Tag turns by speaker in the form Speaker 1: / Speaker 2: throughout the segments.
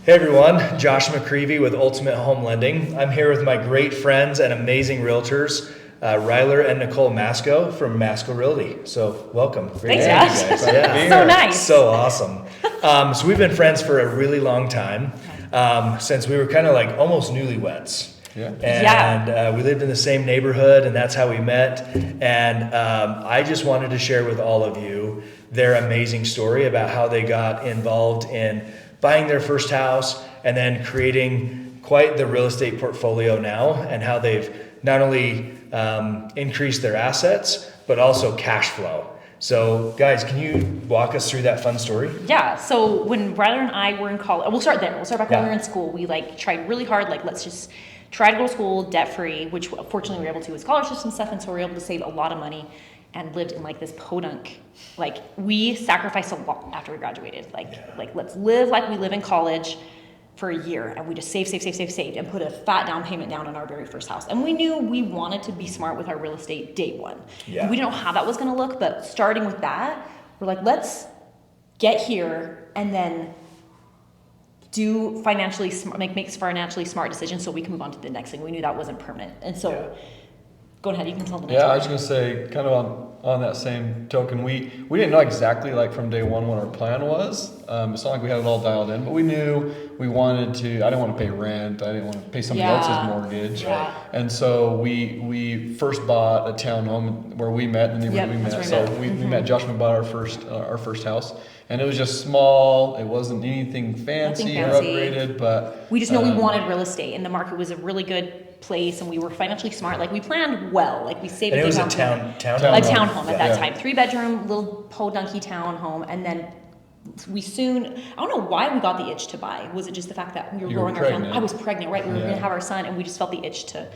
Speaker 1: Hey everyone, Josh McCreevy with Ultimate Home Lending. I'm here with my great friends and amazing realtors, Rylar and Nicole Masco from Masco Realty. So welcome.
Speaker 2: Great to have you guys.
Speaker 1: Yeah.
Speaker 2: So nice.
Speaker 1: So awesome. So we've been friends for a really long time, since we were kind of like almost newlyweds.
Speaker 2: Yeah.
Speaker 1: And we lived in the same neighborhood, and that's how we met. And I just wanted to share with all of you their amazing story about how they got involved in buying their first house and then creating quite the real estate portfolio now, and how they've not only increased their assets, but also cash flow. So guys, can you walk us through that fun story?
Speaker 2: Yeah, so when Rylar and I were in college, we'll start there. We'll start back when we were in school. We tried really hard, let's just try to go to school debt-free, which fortunately we were able to with scholarships and stuff, and so we were able to save a lot of money and lived in this podunk. We sacrificed a lot after we graduated. Let's live like we live in college for a year, and we just saved and put a fat down payment down on our very first house. And we knew we wanted to be smart with our real estate day one.
Speaker 1: Yeah.
Speaker 2: We didn't know how that was gonna look, but starting with that, we're like, let's get here and then do financially smart, make financially smart decisions so we can move on to the next thing. We knew that wasn't permanent. And so go ahead, you can tell the next
Speaker 3: I was gonna say, kind of on that same token, we didn't know exactly from day one what our plan was. It's not like we had it all dialed in, but we knew we wanted to. I didn't want to pay rent. I didn't want to pay somebody else's mortgage.
Speaker 2: Yeah.
Speaker 3: And so we first bought a townhome where we met, in the neighborhood we met. So we met. Josh and we bought our first house, and it was just small. It wasn't anything fancy or upgraded, but
Speaker 2: we just know we wanted real estate, and the market was a really good place, and we were financially smart. We planned well. We saved.
Speaker 1: And it was a townhome
Speaker 2: at that time, 3-bedroom, little podunky townhome, and then we soon. I don't know why we got the itch to buy. Was it just the fact that we were growing our family? I was pregnant, right? We were going to have our son, and we just felt the itch to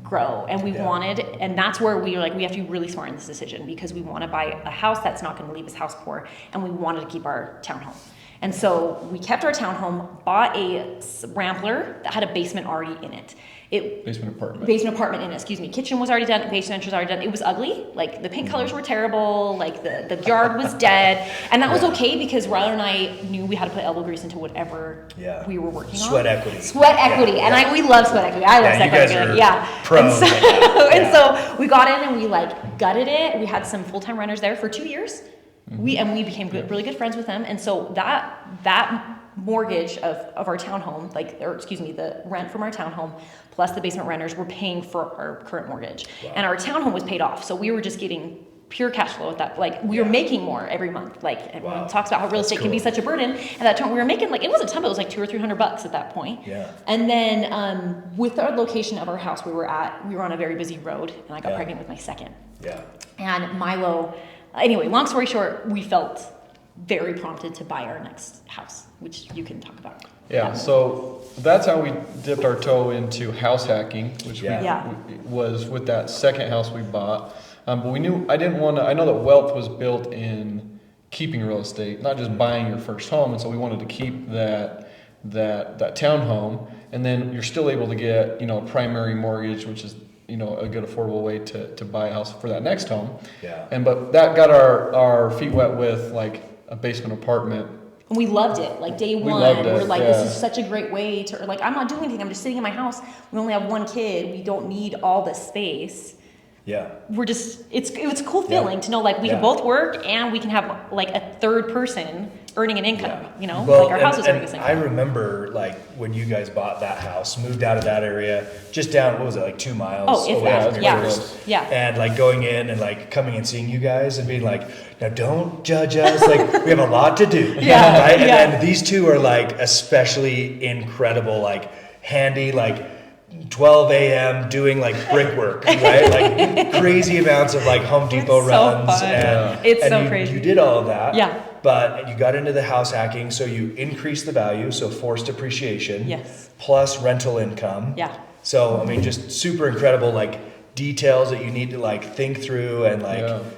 Speaker 2: grow, and we wanted, and that's where we were we have to be really smart in this decision, because we want to buy a house that's not going to leave us house poor, and we wanted to keep our townhome. And so we kept our townhome, bought a Rambler that had a basement already in it.
Speaker 3: Basement apartment
Speaker 2: in it, excuse me. Kitchen was already done, basement was already done. It was ugly. The paint colors were terrible. The yard was dead. And that was okay, because Rylar and I knew we had to put elbow grease into whatever we were working on.
Speaker 1: Sweat equity.
Speaker 2: And we love sweat equity. I love sweat equity.
Speaker 1: Pros.
Speaker 2: And so we got in and we gutted it. We had some full-time renters there for 2 years. Mm-hmm. We became really good friends with them. And so that mortgage of our townhome, the rent from our townhome plus the basement renters were paying for our current mortgage. Wow. And our townhome was paid off. So we were just getting pure cash flow at that. We were making more every month. Everyone talks about how real estate can be such a burden. At that time we were making, it wasn't a ton, but it was $200 or $300 at that point.
Speaker 1: Yeah.
Speaker 2: And then with our location of our house we were on a very busy road, and I got pregnant with my second.
Speaker 1: Yeah.
Speaker 2: And Milo, anyway, long story short, we felt very prompted to buy our next house, which you can talk about.
Speaker 3: Yeah, so that's how we dipped our toe into house hacking, which was with that second house we bought. But we knew I know that wealth was built in keeping real estate, not just buying your first home. And so we wanted to keep that townhome, and then you're still able to get, a primary mortgage, which is, a good affordable way to buy a house for that next home.
Speaker 1: Yeah.
Speaker 3: But that got our feet wet with a basement apartment.
Speaker 2: And we loved it. Day one, we're this is such a great way to, I'm not doing anything. I'm just sitting in my house. We only have one kid. We don't need all this space.
Speaker 1: Yeah.
Speaker 2: We're just, it's a cool feeling to know we can both work, and we can have a third person earning an income, our house is earning this income.
Speaker 1: I remember when you guys bought that house, moved out of that area, just down, what was it, 2 miles away from yours.
Speaker 2: Yeah.
Speaker 1: And going in and coming and seeing you guys and being now don't judge us, we have a lot to do.
Speaker 2: Yeah.
Speaker 1: Right? And these two are especially incredible, handy, 12 a.m. doing brickwork, right? Crazy amounts of Home Depot runs.
Speaker 2: So fun. It's so crazy.
Speaker 1: You did all of that.
Speaker 2: Yeah.
Speaker 1: But you got into the house hacking, so you increased the value, so forced appreciation.
Speaker 2: Yes.
Speaker 1: Plus rental income.
Speaker 2: Yeah.
Speaker 1: So just super incredible details that you need to think through and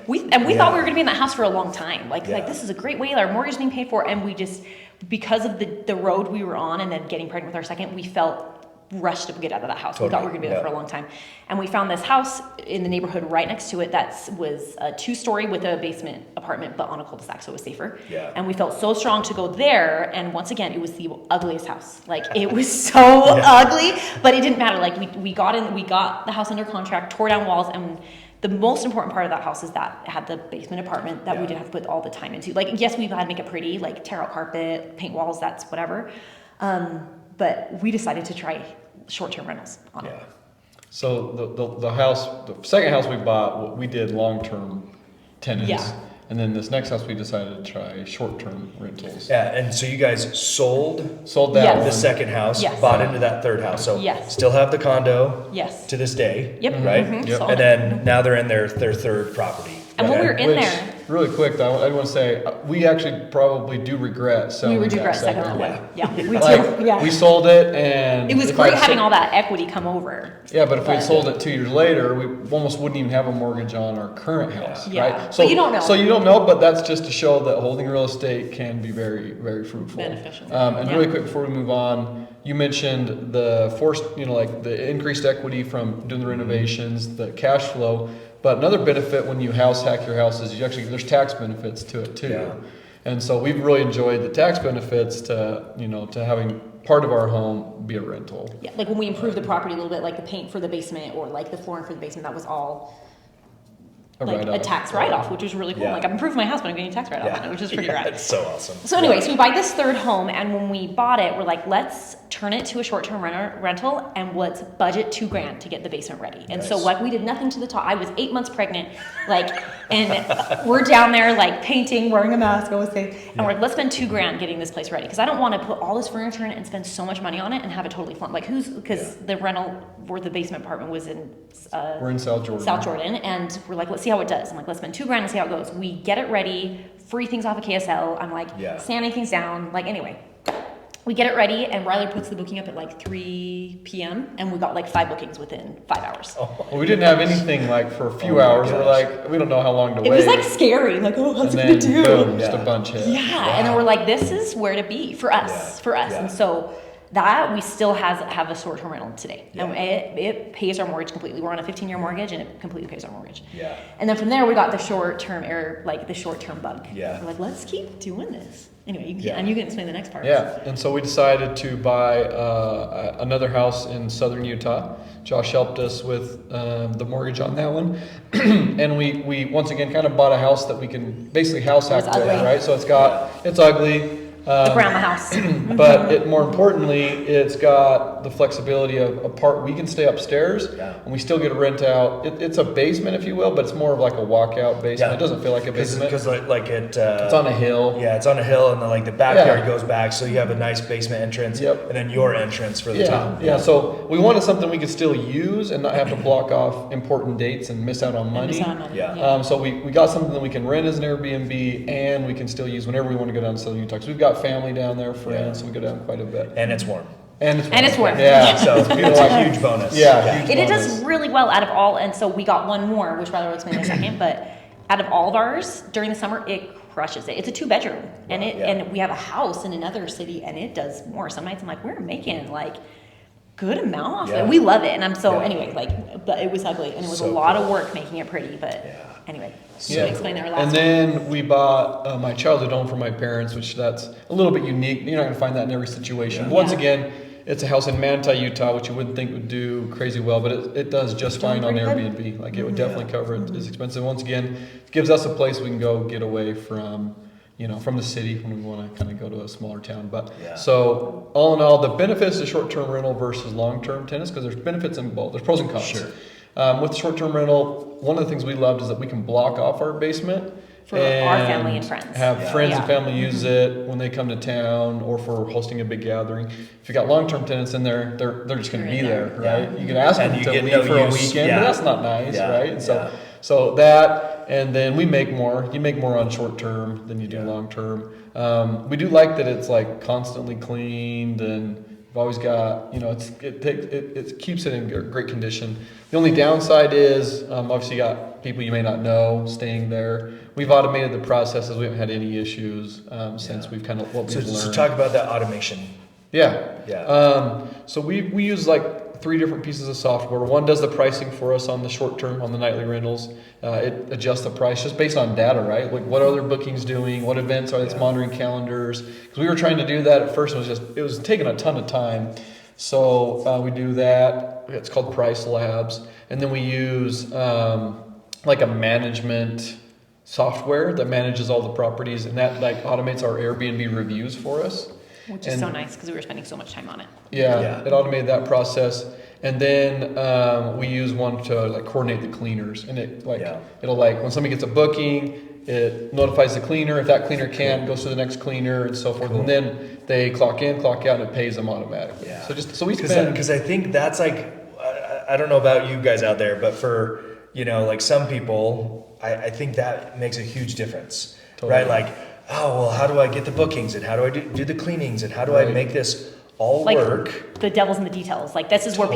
Speaker 2: we thought we were gonna be in that house for a long time. This is a great way, our mortgage is being paid for, and we just, because of the road we were on and then getting pregnant with our second, we felt rushed to get out of that house.
Speaker 1: Totally.
Speaker 2: We thought we were gonna be there for a long time. And we found this house in the neighborhood right next to it that was a 2-story with a basement apartment, but on a cul-de-sac, so it was safer.
Speaker 1: Yeah.
Speaker 2: And we felt so strong to go there, and once again, it was the ugliest house. Like, it was so ugly, but it didn't matter. Like, we got the house under contract, tore down walls, and the most important part of that house is that it had the basement apartment that we didn't have to put all the time into. Like, yes, we've had to make it pretty, like tear out carpet, paint walls, that's whatever. But we decided to try short-term rentals on it.
Speaker 3: So the house, the second house we bought, we did long-term tenants.
Speaker 2: Yeah.
Speaker 3: And then this next house we decided to try short-term rentals.
Speaker 1: Yeah, and so you guys sold
Speaker 3: that
Speaker 2: Yes.
Speaker 3: one.
Speaker 1: the second house,
Speaker 2: Yes.
Speaker 1: bought into that third house. So
Speaker 2: Yes.
Speaker 1: still have the condo
Speaker 2: Yes.
Speaker 1: to this day,
Speaker 2: Yep.
Speaker 1: right?
Speaker 2: Mhm.
Speaker 3: Yep.
Speaker 2: Sold
Speaker 1: And
Speaker 2: it.
Speaker 1: then now they're in their third property.
Speaker 2: And when we were in
Speaker 3: Which,
Speaker 2: there,
Speaker 3: really quick though, I want to say, we actually probably do regret selling
Speaker 2: we were
Speaker 3: that
Speaker 2: second
Speaker 3: second
Speaker 2: one.
Speaker 3: one.
Speaker 2: Yeah, we
Speaker 3: Like,
Speaker 2: do. Yeah.
Speaker 3: we sold it and.
Speaker 2: It was
Speaker 3: if
Speaker 2: great
Speaker 3: I'd
Speaker 2: having
Speaker 3: sold-
Speaker 2: all that equity come over.
Speaker 3: Yeah, but if we'd
Speaker 2: But-
Speaker 3: sold it 2 years later, we almost wouldn't even have a mortgage on our current house,
Speaker 2: Yeah.
Speaker 3: right?
Speaker 2: But you don't know.
Speaker 3: So you don't know, but that's just to show that holding real estate can be very, very fruitful.
Speaker 2: Beneficial.
Speaker 3: And
Speaker 2: Yeah.
Speaker 3: really quick before we move on, you mentioned the forced, like the increased equity from doing the renovations, the cash flow. But another benefit when you house hack your house is there's tax benefits to it too.
Speaker 1: Yeah.
Speaker 3: And so we've really enjoyed the tax benefits to having part of our home be a rental.
Speaker 2: Yeah, like when we improved the property a little bit, like the paint for the basement or like the flooring for the basement, that was all like a tax write-off, which was really cool.
Speaker 1: Yeah.
Speaker 2: Like, I'm improving my house, but I'm getting a tax write-off on it, which is pretty rad.
Speaker 1: It's so awesome.
Speaker 2: So anyways, we buy this third home, and when we bought it, we're like, let's turn it to a short-term rental, and let's budget $2,000 to get the basement ready. And so
Speaker 1: Nice.
Speaker 2: like we did nothing to the top. I was 8 months pregnant, like, and we're down there like painting, wearing a mask, I was saying, and we're like, let's spend $2,000 getting this place ready, because I don't want to put all this furniture in it and spend so much money on it and have it totally flunked. Like because the rental where the basement apartment was in.
Speaker 3: We're in South Jordan.
Speaker 2: South Jordan, and we're like, let's see how it does. I'm like, let's spend $2,000 and see how it goes. We get it ready, free things off of KSL. I'm like, sanding things down. Like, anyway, we get it ready, and Rylar puts the booking up at like 3 p.m. and we got like 5 bookings within 5 hours.
Speaker 3: Well, we didn't have anything like for a few
Speaker 1: my
Speaker 3: hours.
Speaker 1: gosh.
Speaker 3: We're like, we don't know how long to
Speaker 2: It
Speaker 3: wait.
Speaker 2: was like scary. Like, oh, what's
Speaker 3: and
Speaker 2: it gonna
Speaker 3: then
Speaker 2: do?
Speaker 3: boom, just a bunch hit.
Speaker 2: Yeah, and then we're like, this is where to be for us,
Speaker 1: Yeah.
Speaker 2: And so that we still have a short-term rental today,
Speaker 1: Yeah.
Speaker 2: and it pays our mortgage completely. We're on a 15-year mortgage, and it completely pays our mortgage.
Speaker 1: Yeah.
Speaker 2: And then from there, we got the short-term the short-term bug.
Speaker 1: Yeah.
Speaker 2: We're like, let's keep doing this. Anyway,
Speaker 1: Yeah.
Speaker 2: and you can explain the next part.
Speaker 3: Yeah, and so we decided to buy another house in southern Utah. Josh helped us with the mortgage on that one, and we once again kind of bought a house that we can basically house hack
Speaker 2: It's
Speaker 3: with,
Speaker 2: ugly.
Speaker 3: right? So it's ugly.
Speaker 2: The grandma house.
Speaker 3: But more importantly, it's got the flexibility of a part we can stay upstairs and we still get a rent out. It's a basement, if you will, but it's more of like a walkout basement.
Speaker 1: Yeah.
Speaker 3: It doesn't feel like a basement.
Speaker 1: Because
Speaker 3: It's on a hill.
Speaker 1: Yeah, it's on a hill, and then like the backyard
Speaker 3: Yeah.
Speaker 1: goes back, so you have a nice basement entrance.
Speaker 3: Yep.
Speaker 1: And then your entrance for the
Speaker 3: Yeah,
Speaker 1: top.
Speaker 3: yeah. So we wanted something we could still use and not have to block off important dates and miss out on money.
Speaker 1: Yeah.
Speaker 3: So we got something that we can rent as an Airbnb and we can still use whenever we want to go down to Southern Utah. 'Cause we've got family down there, friends, so we go down quite a bit.
Speaker 1: And it's warm.
Speaker 3: And it's
Speaker 2: And it's warm.
Speaker 3: Yeah.
Speaker 1: So it's a huge bonus.
Speaker 3: Yeah, huge
Speaker 2: It
Speaker 3: bonus.
Speaker 2: does really well out of all, and so we got one more, which Rylar will explain in a second, but out of all of ours, during the summer, it crushes it. It's a 2-bedroom, and and we have a house in another city, and it does more. Some nights I'm like, we're making like good amount off
Speaker 1: Yeah.
Speaker 2: it. We love it, and I'm so,
Speaker 1: Yeah.
Speaker 2: anyway, but it was ugly, and it was
Speaker 1: So
Speaker 2: a lot
Speaker 1: cool.
Speaker 2: of work making it pretty, but anyway.
Speaker 3: Yeah.
Speaker 2: Should I explain that last
Speaker 3: And then we bought my childhood home for my parents, which that's a little bit unique. You're not going to find that in every situation. But once again, it's a house in Manti, Utah, which you wouldn't think would do crazy well, but it does just fine on
Speaker 2: pretty good.
Speaker 3: Airbnb. Like it would definitely cover it. It's expensive. Once again, it gives us a place we can go get away from, from the city when we want to kind of go to a smaller town. But so all in all, the benefits of short-term rental versus long-term tenants, because there's benefits in both. There's pros and cons.
Speaker 1: Sure.
Speaker 3: With short-term rental, one of the things we loved is that we can block off our basement
Speaker 2: For our family and friends.
Speaker 3: Have friends and
Speaker 2: Yeah.
Speaker 3: family use it when they come to town or for hosting a big gathering. If you got long-term tenants in there, they're just going to
Speaker 2: They're
Speaker 3: be
Speaker 2: in
Speaker 3: there,
Speaker 2: there.
Speaker 3: right? You can ask
Speaker 1: And
Speaker 3: them
Speaker 1: you
Speaker 3: to
Speaker 1: get
Speaker 3: leave
Speaker 1: no
Speaker 3: for a
Speaker 1: use.
Speaker 3: weekend,
Speaker 1: Yeah.
Speaker 3: but that's not nice,
Speaker 1: Yeah.
Speaker 3: right?
Speaker 1: Yeah.
Speaker 3: So that, and then we make more. You make more on short-term than you do long-term. We do like that it's like constantly cleaned and we've always got, it keeps it in great condition. The only downside is, obviously you got people you may not know staying there. We've automated the processes. We haven't had any issues since we've kind of what we've learned.
Speaker 1: So talk about that automation. Yeah.
Speaker 3: So we use like 3 different pieces of software. One does the pricing for us on the short term, on the nightly rentals. It adjusts the price just based on data, right? Like what are their bookings doing? What events are it's monitoring calendars? Because we were trying to do that at first, and it was taking a ton of time. So we do that. It's called Price Labs, and then we use like a management software that manages all the properties, and that like automates our Airbnb reviews for us.
Speaker 2: Which is so nice because we were spending so much time on it.
Speaker 3: Yeah, it automated that process, and then we use one to like coordinate the cleaners, and it'll like when somebody gets a booking, it notifies the cleaner. If that cleaner can't, goes to the next cleaner and so forth, and then they clock in, clock out, and it pays them automatically.
Speaker 1: Yeah.
Speaker 3: So we spend
Speaker 1: because I think that's like I don't know about you guys out there, but for like some people, I think that makes a huge difference, right? Like, oh, well, how do I get the bookings, and how do I do the cleanings, and how do I make this all work?
Speaker 2: The devil's in the details. Like this is where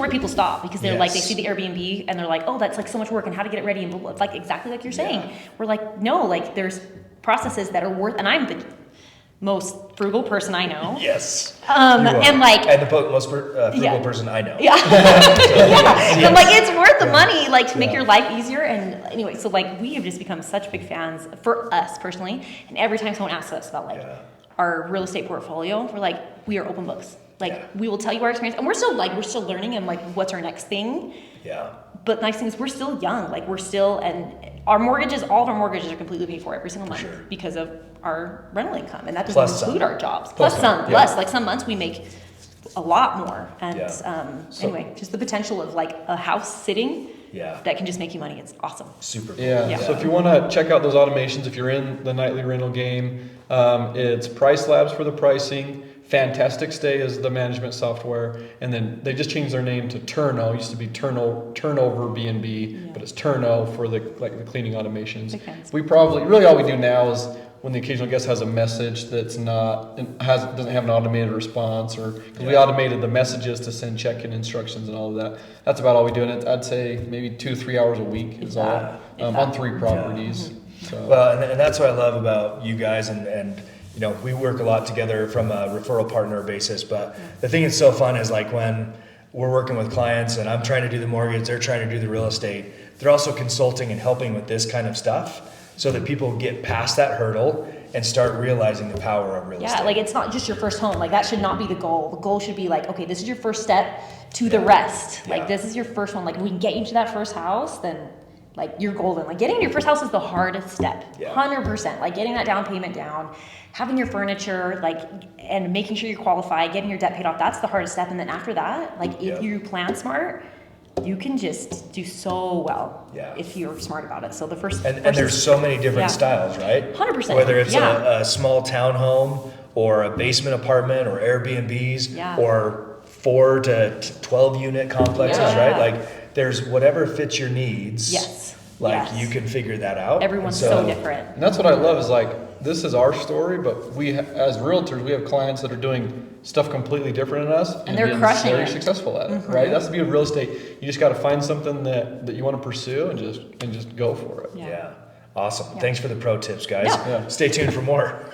Speaker 2: people stop because they're like, they see the Airbnb and they're like, oh, that's like so much work and how to get it ready and blah, blah. It's like exactly like you're saying. We're like, no, like there's processes that are worth, and I'm the most frugal person I know.
Speaker 1: Yes.
Speaker 2: And
Speaker 1: the most frugal person I know.
Speaker 2: Yeah. And like it's worth the money, like to make your life easier. And anyway, so like we have just become such big fans for us personally. And every time someone asks us about like our real estate portfolio, we're like, we are open books. Like we will tell you our experience, and we're still learning and like what's our next thing.
Speaker 1: Yeah.
Speaker 2: But the nice thing is we're still young. Like we're still, and all of our mortgages are completely paid for every single month because of our rental income, and that doesn't include our jobs. Plus some. Like some months we make a lot more. And anyway, just the potential of like a house sitting that can just make you money. It's awesome.
Speaker 1: Super cool.
Speaker 3: Yeah. So if you want to check out those automations, if you're in the nightly rental game, it's Price Labs for the pricing. Fantastic Stay is the management software, and then they just changed their name to Turno. It used to be Turnover B&B, but it's Turno for the cleaning automations. Really all we do now is when the occasional guest has a message that's doesn't have an automated response, or because we automated the messages to send check-in instructions and all of that. That's about all we do, and I'd say maybe 2-3 hours a week is all on 3 properties. So.
Speaker 1: Well, and that's what I love about you guys, and we work a lot together from a referral partner basis, but the thing that's so fun is like when we're working with clients and I'm trying to do the mortgage, they're trying to do the real estate, they're also consulting and helping with this kind of stuff so that people get past that hurdle and start realizing the power of real estate.
Speaker 2: Yeah, like it's not just your first home. Like that should not be the goal. The goal should be like, okay, this is your first step to the rest. Like this is your first one. Like if we can get you to that first house, then like you're golden. Like getting your first house is the hardest step, 100%. Like getting that down payment down, having your furniture, like, and making sure you qualify, getting your debt paid off. That's the hardest step. And then after that, like if you plan smart, you can just do so well if you're smart about it. So the first,
Speaker 1: and there's so many different styles, right?
Speaker 2: 100%.
Speaker 1: Whether it's a small townhome or a basement apartment or Airbnbs or 4 to 12 unit complexes, right? Like there's whatever fits your needs. You can figure that out.
Speaker 2: Everyone's so different.
Speaker 3: And that's what I love is like, this is our story, but we as realtors, we have clients that are doing stuff completely different than us.
Speaker 2: And they're crushing
Speaker 3: very
Speaker 2: it.
Speaker 3: successful at it, right? That's the beauty of real estate. You just got to find something that you want to pursue and just go for it.
Speaker 1: Awesome. Thanks for the pro tips, guys. Stay tuned for more.